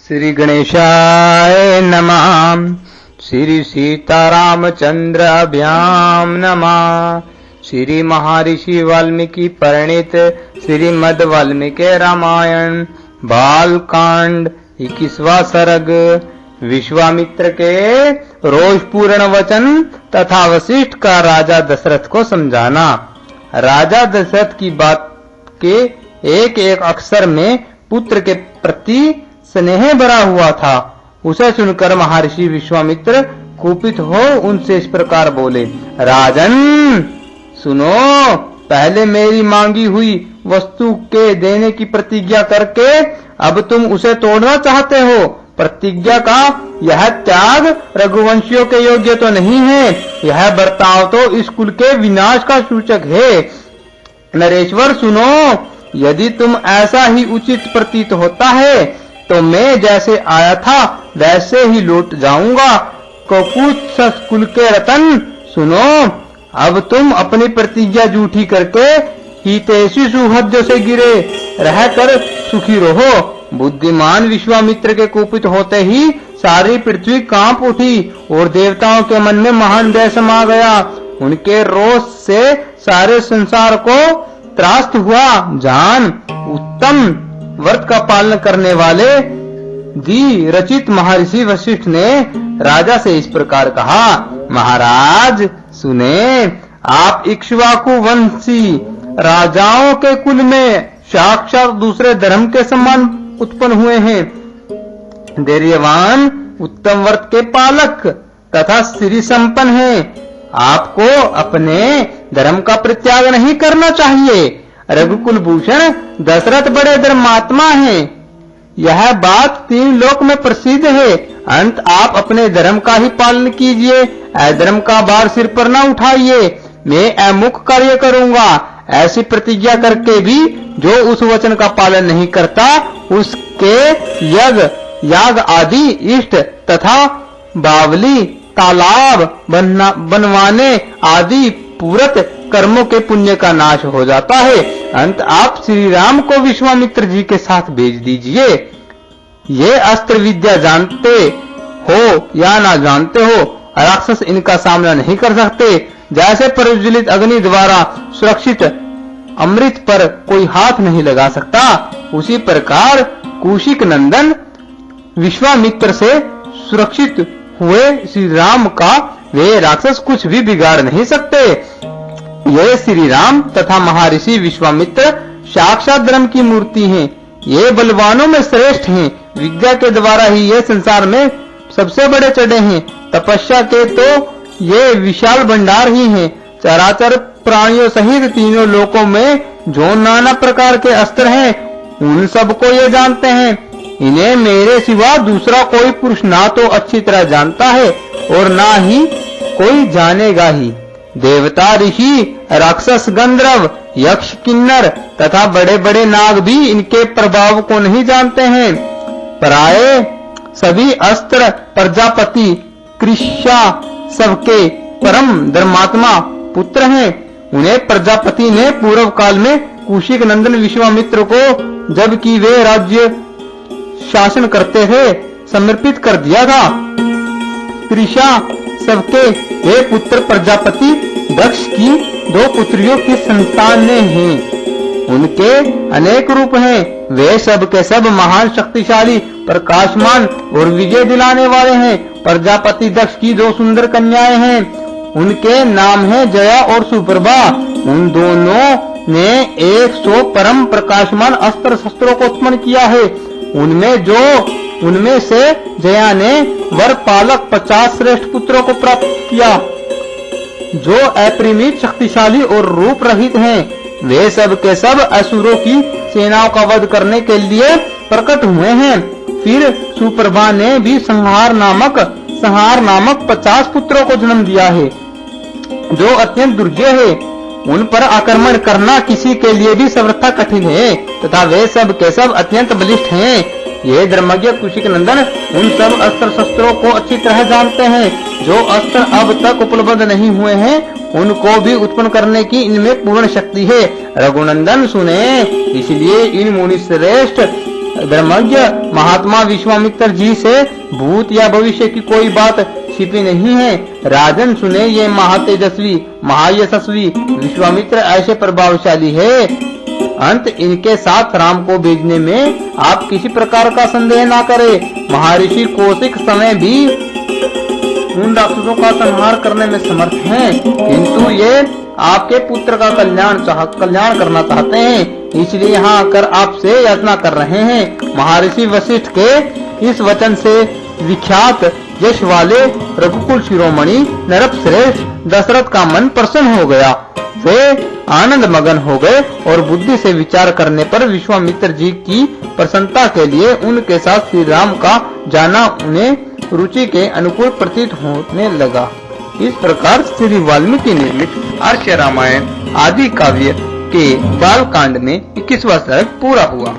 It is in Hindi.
श्री गणेशाय नमः। श्री सीतारामचंद्राभ्याम नमः। श्री महर्षि वाल्मीकि परिणीत श्रीमद् वाल्मीकि रामायण बालकांड 21वां सर्ग। विश्वामित्र के रोषपूर्ण वचन तथा वशिष्ठ का राजा दशरथ को समझाना। राजा दशरथ की बात के एक एक अक्षर में पुत्र के प्रति स्नेह भरा हुआ था। उसे सुनकर महर्षि विश्वामित्र कुपित हो उनसे इस प्रकार बोले, राजन सुनो, पहले मेरी मांगी हुई वस्तु के देने की प्रतिज्ञा करके अब तुम उसे तोड़ना चाहते हो। प्रतिज्ञा का यह त्याग रघुवंशियों के योग्य तो नहीं है। यह बर्ताव तो इस कुल के विनाश का सूचक है। नरेश्वर सुनो, यदि तुम ऐसा ही उचित प्रतीत होता है तो मैं जैसे आया था वैसे ही लौट जाऊंगा। कपूत कुल के रतन सुनो, अब तुम अपनी प्रतिज्ञा झूठी करके हितैषी सुहृद से गिरे रहकर सुखी रहो। बुद्धिमान विश्वामित्र के कुपित होते ही सारी पृथ्वी कांप उठी और देवताओं के मन में महान भय समा गया। उनके रोष से सारे संसार को त्रास्त हुआ। जान, उत्तम व्रत का पालन करने वाले दी रचित महर्षि वशिष्ठ ने राजा से इस प्रकार कहा, महाराज सुने, आप इक्ष्वाकु वंशी राजाओं के कुल में साक्षात दूसरे धर्म के समान उत्पन्न हुए हैं। धैर्यवान, उत्तम व्रत के पालक तथा श्री संपन्न हैं। आपको अपने धर्म का परित्याग नहीं करना चाहिए। रघुकुल भूषण दशरथ बड़े धर्मात्मा हैं। यह बात 3 लोक में प्रसिद्ध है। अंत आप अपने धर्म का ही पालन कीजिए, अधर्म का भार सिर पर न उठाइए। मैं अमुक कार्य करूंगा ऐसी प्रतिज्ञा करके भी जो उस वचन का पालन नहीं करता उसके याग आदि इष्ट तथा बावली तालाब बनवाने आदि पूरत कर्मों के पुण्य का नाश हो जाता है। अंत आप श्री राम को विश्वामित्र जी के साथ भेज दीजिए। ये अस्त्र विद्या जानते हो या ना जानते हो, राक्षस इनका सामना नहीं कर सकते। जैसे प्रज्वलित अग्नि द्वारा सुरक्षित अमृत पर कोई हाथ नहीं लगा सकता, उसी प्रकार कौशिक नंदन विश्वामित्र से सुरक्षित हुए श्री राम का वे राक्षस कुछ भी बिगाड़ नहीं सकते। ये श्री राम तथा महर्षि विश्वामित्र साक्षात धर्म की मूर्ति हैं। ये बलवानों में श्रेष्ठ हैं। विद्या के द्वारा ही ये संसार में सबसे बड़े चढ़े हैं। तपस्या के तो ये विशाल भंडार ही हैं। चराचर प्राणियों सहित तीनों लोकों में जो नाना प्रकार के अस्त्र हैं उन सबको ये जानते हैं। इन्हें मेरे सिवा दूसरा कोई पुरुष ना तो अच्छी तरह जानता है और ना ही कोई जानेगा ही। देवता, ऋषि, राक्षस, गंधर्व, यक्ष, किन्नर तथा बड़े बड़े नाग भी इनके प्रभाव को नहीं जानते हैं। प्राय सभी अस्त्र प्रजापति कृष्या सबके परम धर्मात्मा पुत्र हैं। उन्हें प्रजापति ने पूर्व काल में कौशिक नंदन विश्वामित्र को जबकि वे राज्य शासन करते थे समर्पित कर दिया था। कृष्या सबके वे पुत्र प्रजापति दक्ष की 2 पुत्रियों की संतान हैं। उनके अनेक रूप हैं। वे सब के सब महान शक्तिशाली प्रकाशमान और विजय दिलाने वाले हैं। प्रजापति दक्ष की 2 सुंदर कन्याएं हैं। उनके नाम है जया और सुप्रभा। उन दोनों ने 100 परम प्रकाशमान अस्त्र शस्त्रों को उत्पन्न किया है। उनमें से जया ने वर पालक 50 श्रेष्ठ पुत्रों को प्राप्त किया जो अपरिमित शक्तिशाली और रूप रहित हैं। वे सब के सब असुरों की सेनाओं का वध करने के लिए प्रकट हुए हैं। फिर सुप्रभा ने भी संहार नामक 50 पुत्रों को जन्म दिया है जो अत्यंत दुर्जय है। उन पर आक्रमण करना किसी के लिए भी सर्वथा कठिन है तथा वे सब के सब अत्यंत बलिष्ठ हैं। ये धर्मज्ञ कौशिक नंदन उन सब अस्त्र शस्त्रों को अच्छी तरह जानते हैं। जो अस्त्र अब तक उपलब्ध नहीं हुए हैं उनको भी उत्पन्न करने की इनमें पूर्ण शक्ति है। रघुनंदन सुने, इसलिए इन मुनि श्रेष्ठ धर्मज्ञ महात्मा विश्वामित्र जी से भूत या भविष्य की कोई बात छिपी नहीं है। राजन सुने, ये महातेजस्वी महायशस्वी विश्वामित्र ऐसे प्रभावशाली है, अंत इनके साथ राम को भेजने में आप किसी प्रकार का संदेह ना करें। महर्षि कौशिक समय भी उन राक्षसों का संहार करने में समर्थ हैं, किंतु ये आपके पुत्र का कल्याण करना चाहते हैं, इसलिए यहाँ आकर आपसे याचना कर रहे हैं। महर्षि वशिष्ठ के इस वचन से विख्यात यश वाले रघुकुल शिरोमणि नरपश्रेष्ठ दशरथ का मन प्रसन्न हो गया। वे आनंद मगन हो गए और बुद्धि से विचार करने पर विश्वामित्र जी की प्रसन्नता के लिए उनके साथ श्री राम का जाना उन्हें रुचि के अनुकूल प्रतीत होने लगा। इस प्रकार श्री वाल्मीकि निर्मित आर्ष रामायण आदि काव्य के बाल कांड में 21वां सर्ग पूरा हुआ।